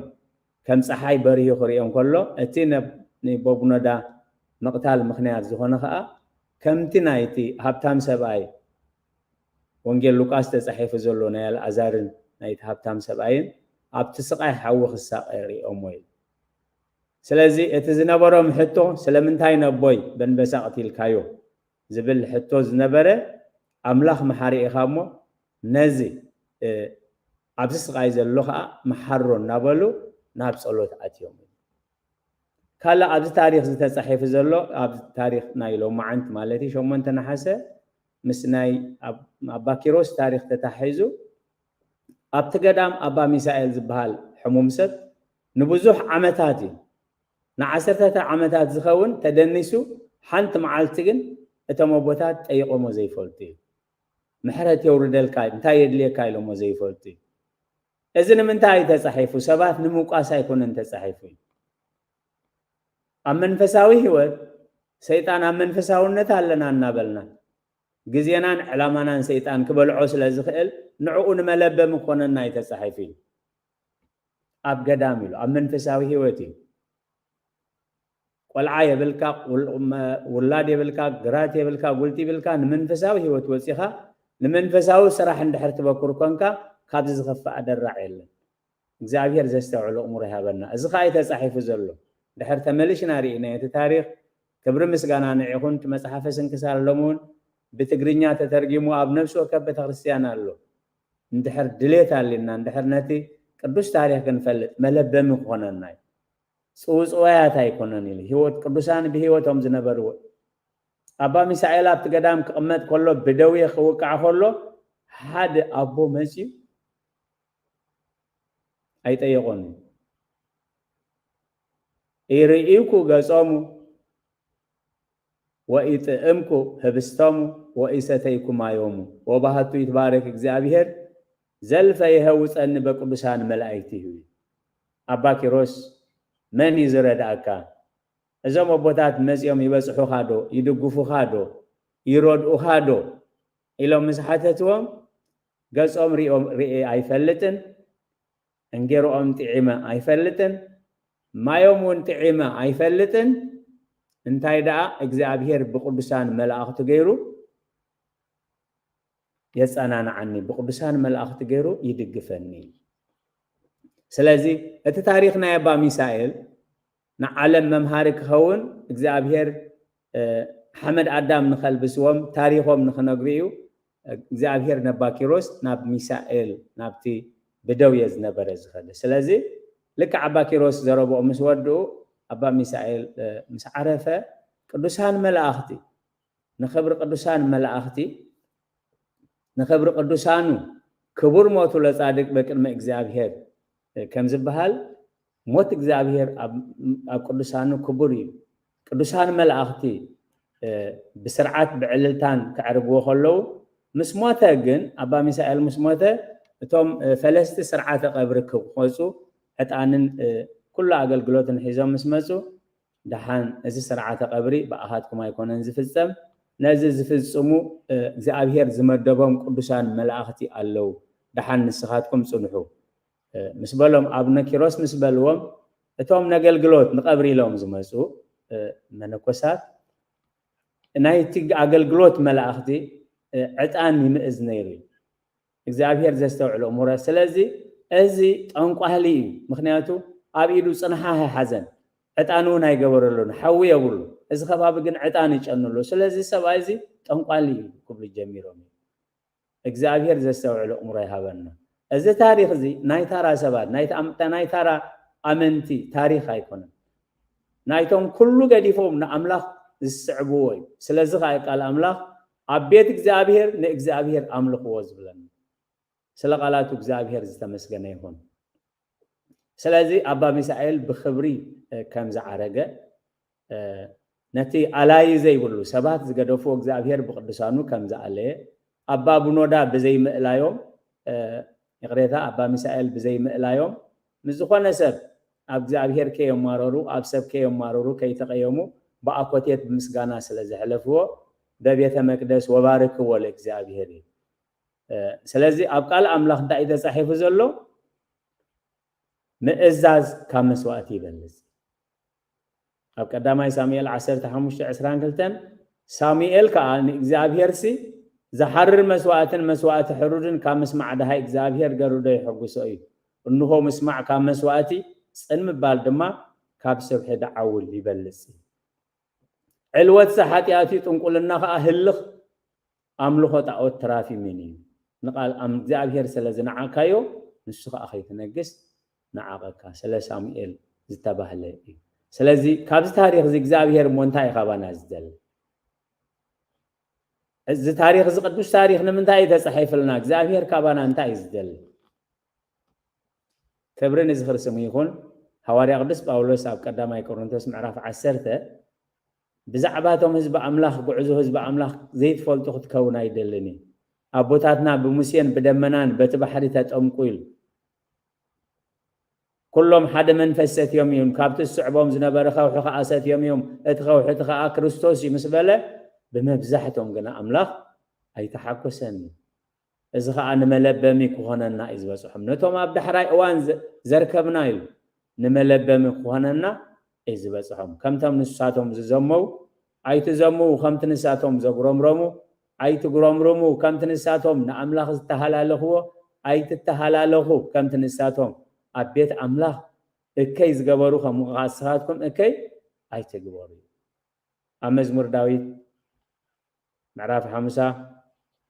Speaker 1: ከም ፀሓይ በሪሁ ክሪኦም ከሎ እቲ ንበቡኖዳ መቅታል ምክንያት ዝኾነ ከዓ ከምቲ ናይቲ ሃብታም ሰብኣይ ወንጌል ሉቃስ ተጻሒፉ ዘሎ ናይ አልዓዛርን ናይቲ ሃብታም ሰብኣይን ኣብቲ ስቃይ ሓዊ ክሳቀር ሪኦም ወይ ስለዚ እቲ ዝነበሮም ሕቶ ስለምንታይ ነቦይ በንበሳ ቀቲልካዮ ዝብል ሕቶ ዝነበረ አምላኽ መሓሪ ኢኻ እሞ ነዚ ኣብዚ ስቃይ ዘሎ ከዓ መሓሮ እናበሉ ናብ ጸሎት ኣትዮም ካላ ኣብዚ ታሪኽ ዝተጻሒፉ ዘሎ ኣብ ታሪኽ ናይ ሎማዓንቲ ማለት እዩ 8 ነሐሰ ምስ ናይ አባ ኪሮስ ታሪኽ ተታሒዙ ኣብቲ ገዳም አባ ሚሳኤል ዝበሃል ሕሙም ሰብ ንብዙሕ ዓመታት እዩ ንዓሰርተ ዓመታት ዝኸውን ተደኒሱ ሓንቲ መዓልቲ ግን እቶም ኣቦታት ጠይቆሞ ዘይፈልጡ እዩ ምሕረት የውርደልካ እንታይ የድልየካ ኢሎሞ ዘይፈልጡ እዩ እዚ ንምንታይ ተጻሒፉ ሰባት ንምውቃስ ኣይኮነን ተጻሒፉ ኣብ መንፈሳዊ ህይወት ሰይጣን ኣብ መንፈሳውነት ኣለና እናበልና ግዜናን ዕላማናን ሰይጣን ክበልዖ ስለ ዝኽእል ንዕኡ ንመለበም ኮነና ይተጻሒፍ እዩ ኣብ ገዳም ኢሉ ኣብ መንፈሳዊ ህይወት እዩ ቆልዓ የብልካ ውላድ የብልካ ግራት የብልካ ጉልቲ የብልካ ንመንፈሳዊ ህይወት ወፂኻ ንመንፈሳዊ ስራሕ እንድሕር ትበኩር ኮንካ ካብዚ ዝኸፍእ ደራዕ የለን እግዚአብሔር ዘስተውዕሎ እሙር ይሃበና እዚ ከዓ ተጻሒፉ ዘሎ ድሕር ተመልሽና ርኢና እቲ ታሪክ ክብሪ ምስጋና ንዒኹን መጽሓፈ ስንክሳር ሎሙን ብትግርኛ ተተርጊሙ ኣብ ነፍሲ ወከፍ ቤተክርስትያን ኣሎ እንድሕር ድሌት ኣለና እንድሕር ነቲ ቅዱስ ታሪክ ክንፈልጥ መለበሚ ክኾነና ጽውጽዋያት ኣይኮነን ኢሉ ህይወት ቅዱሳን ብህይወቶም ዝነበርዎ ኣባ ሚሳኤል ኣብቲ ገዳም ክቕመጥ ከሎ ብደዌ ክውቃዕ ከሎ ሓደ ኣቦ መፂኡ ኣይጠየቆን ይርኢኩ ገጾሙ ወኢጥዕምኩ ህብስቶሙ ወኢሰተይኩ ማዮሙ ወባህቱ ይትባረክ እግዚአብሔር ዘልፈ ይህውፀኒ በቅዱሳን መላእክቲ እዩ ኣባ ኪሮስ መን ይዝረዳእካ እዞም ኣቦታት መፂኦም ይበፅሑኻ ዶ ይድግፉኻ ዶ ይረድኡኻ ዶ ኢሎም ምስ ሓተትዎም ገጾም ርኤ ኣይፈልጥን እንጌሮኦም ጥዒመ ኣይፈልጥን ማዮም እውን ጥዒመ ኣይፈልጥን እንታይ ደኣ እግዚአብሔር ብቅዱሳን መላእክቲ ገይሩ የጸናናዓኒ ብቅዱሳን መላእክቲ ገይሩ ይድግፈኒ ስለዚ እቲ ታሪክ ናይ ኣባ ሚሳኤል ንዓለም መምሃሪ ክኸውን እግዚአብሔር ሓመድ ኣዳም ንኸልብስዎም ታሪኾም ንኽነግሩ እዩ እግዚአብሔር ነባ ኪሮስ ናብ ሚሳኤል ናብቲ ብደውየ ዝነበረ ዝኸደ ስለዚ ልክ ኣባ ኪሮስ ዘረብኦ ምስ ወድኡ ኣባ ሚሳኤል ምስ ዓረፈ ቅዱሳን መላእክቲ ንኽብሪ ቅዱሳን መላእክቲ ንኽብሪ ቅዱሳኑ ክቡር ሞቱ ለጻድቅ በቅድመ እግዚአብሔር ከም ዝበሃል ሞት እግዚአብሔር ኣብ ቅዱሳኑ ክቡር እዩ ቅዱሳን መላእክቲ ብስርዓት ብዕልልታን ክዕርግዎ ከለዉ ምስ ሞተ ግን ኣባ ሚሳኤል ምስ ሞተ እቶም ፈለስቲ ስርዓተ ቀብሪ ክቆፁ ዕጣንን ኩሉ ኣገልግሎትን ሒዞም ምስ መፁ ደሓን እዚ ስርዓተ ቀብሪ ብኣኻትኩም ኣይኮነን ዝፍፀም ነዚ ዝፍፅሙ እግዚአብሔር ዝመደቦም ቅዱሳን መላእክቲ ኣለው ደሓን ንስኻትኩም ጽንሑ ምስ በሎም ኣቡነ ኪሮስ ምስ በልዎም እቶም ነገልግሎት ንቀብሪ ኢሎም ዝመፁ መነኮሳት ናይቲ ኣገልግሎት መላእክቲ ዕጣን ይምእዝ ነይሩ እግዚአብሔር ዘስተውዕሎ እሙረ ስለዚ እዚ ጠንቋሊ እዩ ምክንያቱ ኣብ ኢዱ ጽንሓ ሓዘን ዕጣን እውን ኣይገበረሉን ሓዊ የብሉ እዚ ከባቢ ግን ዕጣን ይጨንሉ ስለዚ ሰብኣይ እዚ ጠንቋሊ እዩ ክብሉ ጀሚሮም እግዚአብሔር ዘስተውዕሎ እሙረ ይሃበና እዚ ታሪክ እዚ ናይ ታራ ሰባት ናይ ታራ ኣመንቲ ታሪክ ኣይኮነን ናይቶም ኩሉ ገዲፎም ንኣምላኽ ዝስዕብዎ እዩ ስለዚ ከዓ ቃል ኣምላኽ ኣብ ቤት እግዚአብሔር ንእግዚአብሔር ኣምልኽዎ ዝብለና ስለ ቃላቱ እግዚአብሔር ዝተመስገነ ይሁን ስለዚ ኣባ ሚሳኤል ብክብሪ ከም ዝዓረገ ነቲ ኣላይ ዘይብሉ ሰባት ዝገደፍዎ እግዚአብሔር ብቅዱሳኑ ከም ዝኣለየ ኣባ ቡኖዳ ብዘይምእላዮም ይቅሬታ ኣባ ሚሳኤል ብዘይምእላዮም ምዝኾነ ሰብ ኣብ እግዚአብሔር ከየማረሩ ኣብ ሰብ ከየማረሩ ከይተቀየሙ ብኣኮቴት ብምስጋና ስለ ዘሕለፍዎ በቤተ መቅደስ ወባርክዎ ለእግዚአብሔር እዩ ስለዚ ኣብ ቃል ኣምላኽ እንታይ ተጻሒፉ ዘሎ ምእዛዝ ካብ መስዋእቲ ይበልፅ ኣብ ቀዳማይ ሳሙኤል 15:22 ሳሙኤል ከዓ ንእግዚአብሔር ሲ ዝሓርር መስዋእትን መስዋእቲ ሕሩድን ካብ ምስማዕ ድሃይ እግዚአብሔር ገሩዶ ይሕጉሶ እዩ እንሆ ምስማዕ ካብ መስዋእቲ ፅን ምባል ድማ ካብ ሰብሒ ደዓውል ይበልፅ ዕልወት ሓጢኣት ጥንቁልና ከዓ ህልኽ ኣምልኾ ጣዖት ትራፊ ምን እዩ ንቃል እግዚአብሔር ስለ ዝነዓካዮ ንሱ ከዓ ከይትነግስ ንዓቐካ ስለ ሳሙኤል ዝተባህለ እዩ ስለዚ ካብዚ ታሪክ እዚ እግዚአብሔር ሞንታይ ይኻባና ዝደል እዚ ታሪክ እዚ ቅዱስ ታሪክ ንምንታይ ተጻሒፍልና እግዚአብሔር ካባና እንታይ ዝደል ክብርን ዝኽር ስሙ ይኹን ሐዋርያ ቅዱስ ጳውሎስ ኣብ ቀዳማይ ቆሮንቶስ ምዕራፍ 10 ብዛዕባቶም ህዝቢ ኣምላኽ ጉዕዞ ህዝቢ ኣምላኽ ዘይትፈልጡ ክትከውን ኣይደልን ኣቦታትና ብሙሴን ብደመናን በቲ ባሕሪ ተጠምቁ ኢሉ كلهم حدا منفس ستيوم يوم كابت السعبهم زنبر خوحو خاست يوم يوم اتخوحو تخا كريستوس يمسبله بمبزحتهم قنا أملاخ أي تحكسني إذا خا نملبمي كهوننا إذ بصحهم نتوم أبدا حراي أوان زركبنا يو نملبمي كهوننا إذ بصحهم كم تم نساتهم زمو أي تزمو كم تنساتهم زغرم رمو أي تغرم رمو كم تنساتهم نأملاخ تهلاله أي تتهلاله كم تنساتهم أبيت أملاخ أكيد زغبرو خم غاساتكم أكيد أي تغبرو أمزمور داوود معرف حمسة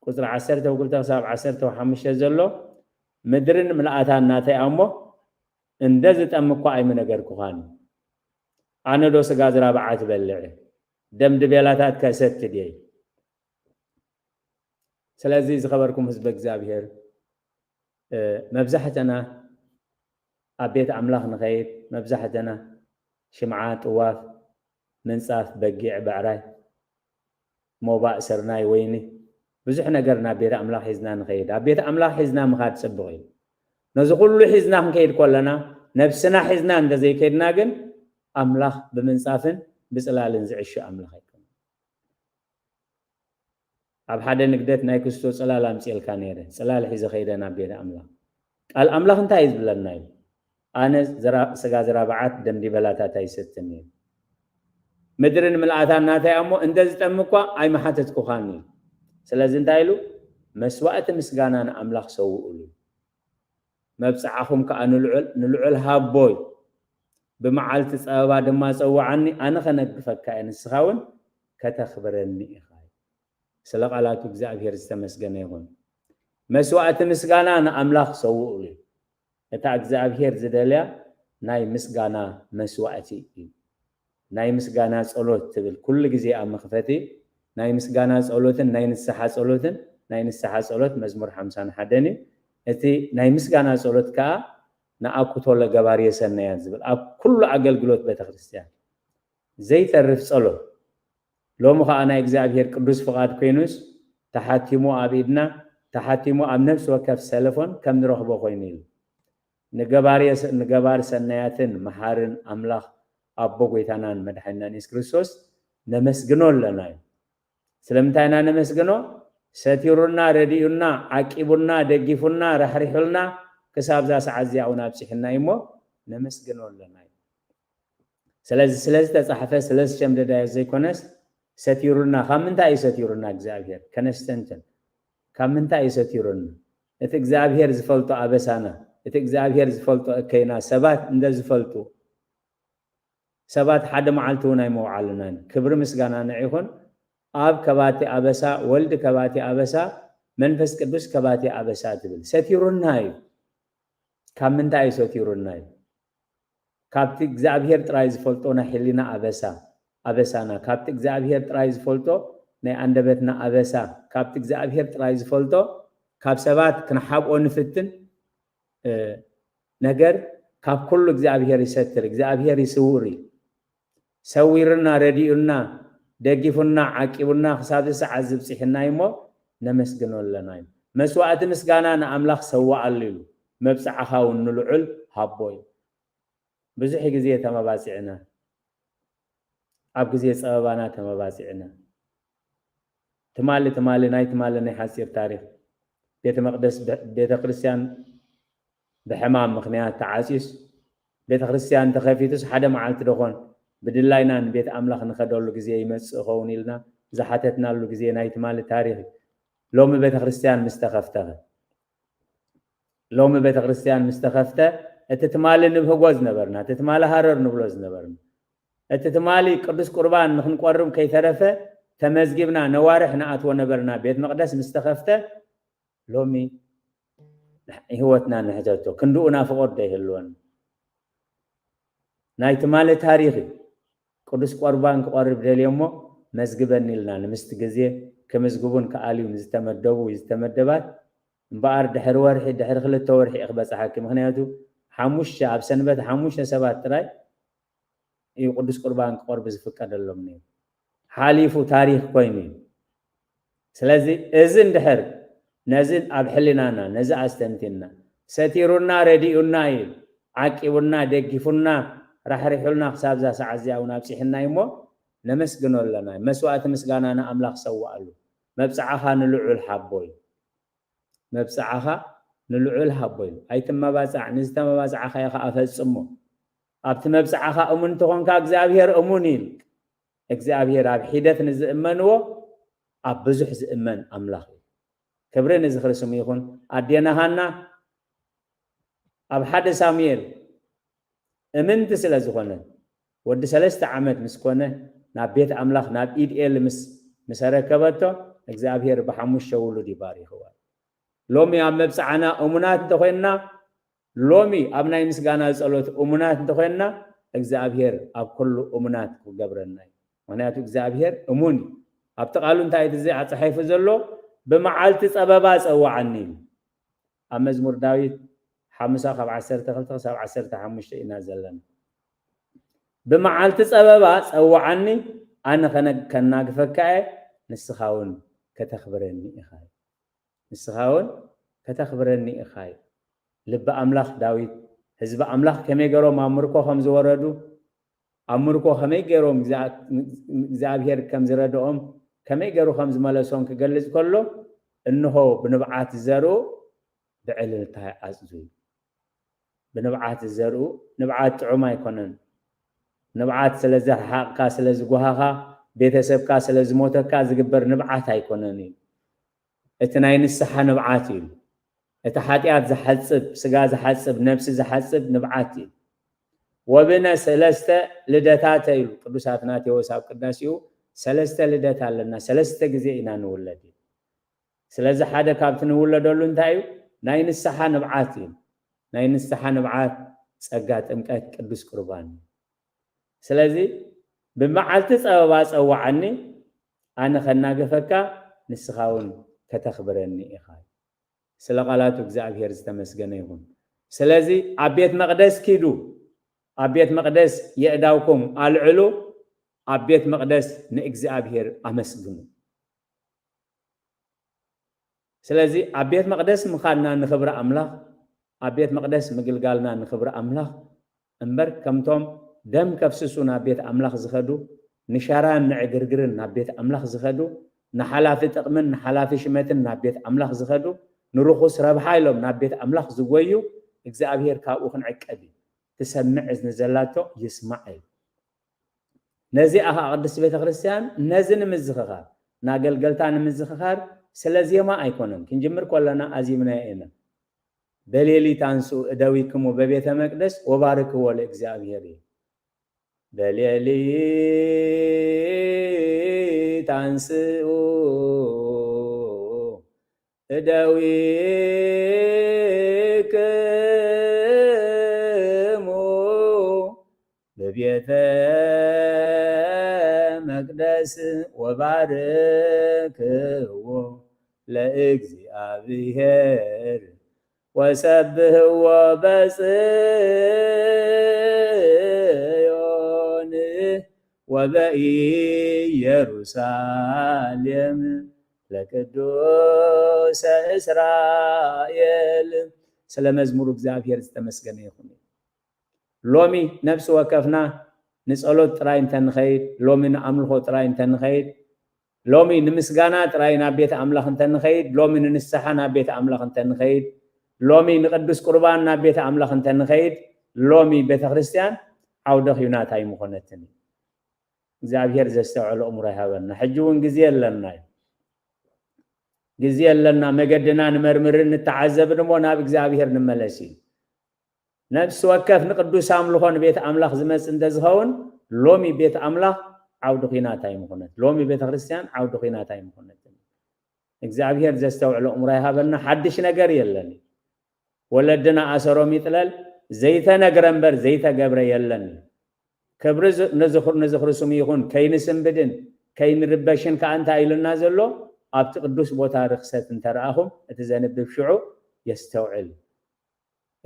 Speaker 1: قصر عسرته وقلت حساب عسرته وحمشة زلو مدرن ملأتها ناتي أمو اندزت أمكو أي من أجر كوهان أنا دوس جازرا بعت بلعه دم دبيلاتات كاسات دي سلازيز خبركم حزب اغزابير مبزحتنا أبيت أملاخ نخيت مبزحتنا شمعات واف منصاف بقيع بعراي موبا سرناي ويني بزح نجرنا بيت أملاخ حزنا نخيد أبيت أملاخ حزنا مخاد سبغي نزقول له حزنا نخيد كلنا نفسنا حزنا عند زي كيدنا جن أملاخ بمنصافن بسلال نزعش أملاخ أب حدا نقدت نايكستو سلال أمسيل كانيره سلال حز خيدنا بيت أملاخ الأملاخ انت عايز بلناي أنا سجا زرابعات دم دي بلاتا تايستني مدرن ملأتها ناتي أمو اندزت أمكوا أي محاتتكو خاني سلازن تايلو مسوأة مسجانا أملاخ سوؤلو مبسعهم كأنو نلعل هابوي بمعالت صعبا دما صوعني أنا خنقفك كأن السخاون كتخبرني إخاي سلق على تجزأ استمسجنا يهون مسوأة مسجانا أملاخ سوؤلو أتجزأ بهير زدليا ناي مسجانا مسوأتي ناي مسجانا صلوت تبل كل جزء أم خفتي ناي مسجانا صلوتن ناي نسحة صلوتن ناي نسحة صلوت مزمور 50 حدني أتي ناي مسجانا صلوت كا نأكل طول جبارية سنة ينزل كل عقل جلوت بيت خريستيان زي تعرف صلوت لو مخا أنا إجزابير قدوس فقاد كينوس تحاتيمو عبيدنا تحاتيمو أم نفس وكف سلفون كم نروح بخوينيل نجبار سنياتن محارن أملاخ أبو قيتانان مدحنا نيس كريستوس نمسجنو لنا سلمتانا نمسجنو ستيرنا ردينا عقيبنا دقيفنا رحرحلنا كساب ذا سعزيعونا بسحنا يمو نمسجنو لنا سلز تصحفه سلز شمددا زي كونس ستيرنا خمنتا اي ستيرنا እግዚአብሔር ከነስተንተን ከመንታ اي ستيرنا እቲ እግዚአብሔር ዝፈልጦ አበሳና እቲ እግዚአብሔር ዝፈልጦ ከይና ሰባት እንደዝፈልጡ ሰባት ሓደ መዓልቱና ይመውዓልና ክብር ምስጋና ንዒኹን አብ ከባቲ አበሳ ወልድ ከባቲ አበሳ መንፈስ ቅዱስ ከባቲ አበሳ ትብል ሰቲሩና እዩ ካምንታ እዩ ሰቲሩና እዩ ካብቲ እግዚአብሔር ጥራይ ዝፈልጦና ሕሊና አበሳ አበሳና ካብቲ እግዚአብሔር ጥራይ ዝፈልጦ ናይ አንደበትና አበሳ ካብቲ እግዚአብሔር ጥራይ ዝፈልጦ ካብ ሰባት ክንሓብኦ ንፍትን ነገር ካብ ኩሉ እግዚአብሔር ይሰትር እግዚአብሔር ይስውር سويرنا رديئنا دقيفنا عقيبنا خساب ساعة زبصحنا يمو نمسجنو لنا مسوأة مسجانا أملاخ سواء الليل مبسعها ونلعل هابوي بزح جزية تما باسعنا أب جزية صعبانا تما باسعنا تمالي ناي تمالي ناي حاسير تاريخ بيت مقدس بيت كريستيان بحمام مخنيات تعاسيس بيت كريستيان تخافيتس حدا معالت دخون بدلاينا بيت أملاخ نخدولو جزية يمس خونيلنا زحتتنا لو جزية نايت مال تاريخ لوم بيت كريستيان مستخفته لوم بيت كريستيان مستخفته اتتمال نبهوز نبرنا تتمال هرر نبلوز نبرنا اتتمالي قدس قربان نخن قرم كي ثرفه تمزجبنا نوارح نأتو نبرنا بيت مقدس مستخفته لومي هوتنا نحجتو كندونا فقط ده اللون نايت مال تاريخي قدس قربان قرب دليمو مزجبن لنا نمست جزيه كمزجبون كاليوم يستمدبات بار دحر ورحي دحر خلت ورحي اخبص حاكم مخنياتو حموش شعب سنبت حموش سبات تراي يقدس قربان قرب زفقدلهم ني حاليفو تاريخ كويني سلازي اذن دحر نزل اب حلنانا نزا استنتنا ستيرنا ردينا عاقبنا دقفنا راح رحلنا حساب ذا سعزيا ونابسحنا يمو نمسجنوا لنا مسوات مسجانا أنا أملاك سوا له مبسعها نلعل حبوي مبسعها نلعل حبوي أي تم مبسع نزت مبسعها يا خافز سمو أبت مبسعها أمون تكون كأجزابير أمونيل أجزابير أب حدث نزمنو أب بزح زمن أملاك كبرين نزخر سميخون أدينا هنا أب حد ساميل أمن تسلا زخونه ود سلست عمد مسكونه نبيت أملاك نب إيد إل مسركبته أجزابير بحموش شغله دي باري هو لومي أم بسعنا أمونات تخينا لومي أبناء مسجانا زالوت أمونات تخينا أجزابير أب كل أمونات وجبرنا ونأتو أجزابير أموني أبتقالون تايد زي عتحيف زلو بمعالت أباباس أو عنيل أمزمور داويد حمسا خب عسرت خلطة سبع عسرت حمشت إنا زلنا بمعالت أباباس أو عني أنا كنا فكاء نسخاون كتخبرني إخاي نسخاون كتخبرني إخاي لب أملاخ داويد حزب أملاخ كم يجرو ما أمركو خمس وردو أمركو خم يجرو زابير كم زردهم كم يجرو خمس ملسون كجلس كله إنه بنبعات الزرو بعلل تاع أزوي بنبعات الزرو نبعات عما يكونن نبعات سلزة حق سلزة جوهها بيتسب كاس سلزة موت كاس جبر نبعات هيكونني اتنين الصحة نبعاتي اتحاتيات زحسب سجاز زحسب نفس زحسب نبعاتي وبنا سلسته لدتاتي قدوساتناتي وساب قداسيو سلسته لدتا لنا سلسته جزينا نولدي سلازة حدا كابتن ولدولو انتايو ناين الصحة نبعاتي ناين الصحة نبعات سقات امكات قدوس قربان سلازي بمعالت صباباس او عني انا خنا غفكا نسخاون كتخبرني إخاي سلقالاتو እግዚአብሔር ዝተመስገነ ይሁን ስለዚህ አቤት መቅደስ ኪዱ አቤት መቅደስ የእዳውኩም አልዕሉ አቤት መቅደስ ንእግዚአብሔር አመስግኑ ስለዚህ አቤት መቅደስ ምኻና ንኽብረ አምላኽ አቤት መቅደስ ምግልጋልና ንኽብረ አምላኽ እምበር ከምቶም ደም ከፍስሱና ቤት አምላኽ ዝኸዱ ንሻራን ንዕግርግርን ናብ ቤት አምላኽ ዝኸዱ نحلافي تقمن نحلافي شمتن نبيت أملاخ زخدو نروخوس ربحايلهم نبيت أملاخ زويو إجزابير كاوخن عكدي تسمع إذن زلاتو يسمعي نزي أها قدس بيت خريستيان نزن مزخخار ناقل قلتان مزخخار سلازي ما أيكونن كنجمر كلنا أزيمنا إنا بليلي تانسو أدويكم وببيت مقدس وباركوا لإجزابيري بليلي تانسو أدويكمو ببيت مقدس وباركوا لإግዚአብሔር وسبحوا بصيون وبإيروسالم لقدوس إسرائيل سلام مزمور እግዚአብሔር ዝተመስገነ ይሁን ሎሚ ነፍስ ወከፍና ንጸሎት ጥራይ እንተንኸይድ ሎሚ ንአምልኾ ጥራይ እንተንኸይድ ሎሚ ንምስጋና ጥራይ ናብ ቤተ አምላኽ እንተንኸይድ ሎሚ ንንስሓ ናብ ቤተ አምላኽ እንተንኸይድ ሎሚ ንቅዱስ ቁርባን ናብ ቤተ አምላኽ እንተንኸይድ ሎሚ ቤተ ክርስቲያን ዓውደ ኺዩናት ኣይምኾነትን እግዚአብሔር ዘስተውዕሎ እሙሮ ይሃበና ሕጂ እውን ግዜ የለና ጊዜ የለና መገድና ንመርምርን ንተዓዘብን እሞ ናብ እግዚአብሔር ንመለስ ነፍሲ ወከፍ ንቅዱስ አምልኾን ቤተ አምላኽ ዝመጽእ እንተዝኸውን ሎሚ ቤተ አምላኽ ዓውደ ኺዩናት ኣይምኾነት ሎሚ ቤተ ክርስቲያን ዓውደ ኺዩናት ኣይምኾነት እግዚአብሔር ዘስተውዕሎ እሙሮ ይሃበና ሓድሽ ነገር የለን ወለድና አሰሮም ይጥለል ዘይተነግረ እምበር ዘይተገብረ የለን ክብሪ ንዝኽሪ ስሙ ይኹን ከይንስንብድን ከይንርበሽን ከአንታ ኢልና ዘሎ ኣብቲ ቅዱስ ቦታ ርክሰት እንተረአኹም እቲ ዘንብብ ሽዑ የስተውዕል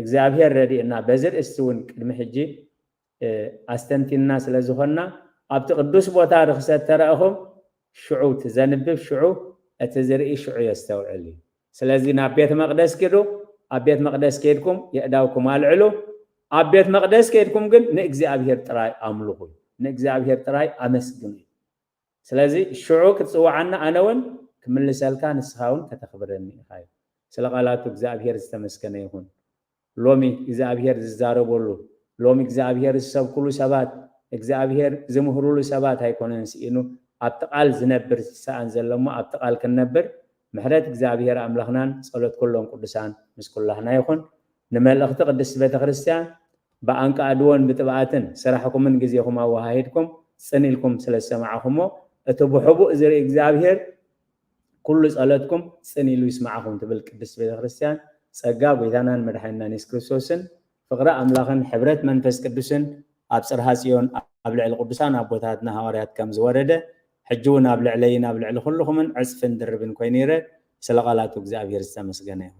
Speaker 1: እግዚአብሔር ረዲእና በዝር እስውን ቅድሚ ሕጂ አስተንቲና ስለዝኾና ኣብቲ ቅዱስ ቦታ ርክሰት ተረአኹም ሽዑ እቲ ዘንብብ ሽዑ እቲ ዝርኢ ሽዑ የስተውዕል ስለዚ ናብ ቤተ መቅደስ ኪዱ ኣብ ቤት መቅደስ ከይድኩም የእዳውኩም አልዕሉ أبيت مقدس كيدكم قل نأجزابير تراي أملوه نأجزابير تراي أمسجني سلازي الشعوك تصوع عنا أنا ون كمل سالكان السخاون كتخبرني هاي سلقالاتو إجزابير استمسكنا يهون لومي إجزابير زاربولو لومي إجزابير السب كل سبات إجزابير زمهرولو سبات هاي كوننس إنه أبتقال زنبر سأنزل لما أبتقال كنبر محرات إجزابير أملاخنان صلوت كلهم قدسان مس كلهنا يخون نمال أخت قدس بيت خريستيان بأنك أدوان بتبعاتن سرحكم من جزيكم أو هايدكم سنيلكم سلسة معكم أتبحبوا إزر إجزابير كل صلاتكم سنيلو يسمعكم تبل قدس بيت خريستيان سأجاب إذانا مدحنا نسكريسوسن فقراء أملاخن حبرت منفس قدسن أبصر هاسيون أبلع القدسان أبوتاتنا هواريات كم زوردة حجونا أبلع لينا أبلع لكلكم من عصف دربن كوينيرة سلقالاتو إجزابير استمسكنا